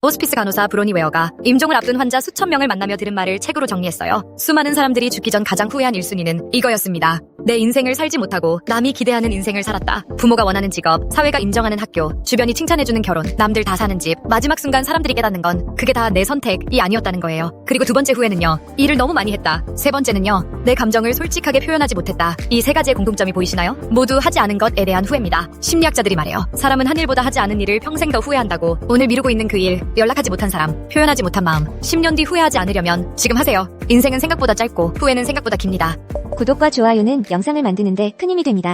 호스피스 간호사 브로니 웨어가 임종을 앞둔 환자 수천 명을 만나며 들은 말을 책으로 정리했어요. 수많은 사람들이 죽기 전 가장 후회한 1순위는 이거였습니다. 내 인생을 살지 못하고 남이 기대하는 인생을 살았다. 부모가 원하는 직업, 사회가 인정하는 학교, 주변이 칭찬해주는 결혼, 남들 다 사는 집, 마지막 순간 사람들이 깨닫는 건 그게 다 내 선택이 아니었다는 거예요. 그리고 두 번째 후회는요. 일을 너무 많이 했다. 세 번째는요. 내 감정을 솔직하게 표현하지 못했다. 이 세 가지의 공통점이 보이시나요? 모두 하지 않은 것에 대한 후회입니다. 심리학자들이 말해요. 사람은 한 일보다 하지 않은 일을 평생 더 후회한다고. 오늘 미루고 있는 그 일, 연락하지 못한 사람, 표현하지 못한 마음, 10년 뒤 후회하지 않으려면 지금 하세요. 인생은 생각보다 짧고 후회는 생각보다 깁니다. 구독과 좋아요는 영상을 만드는데 큰 힘이 됩니다.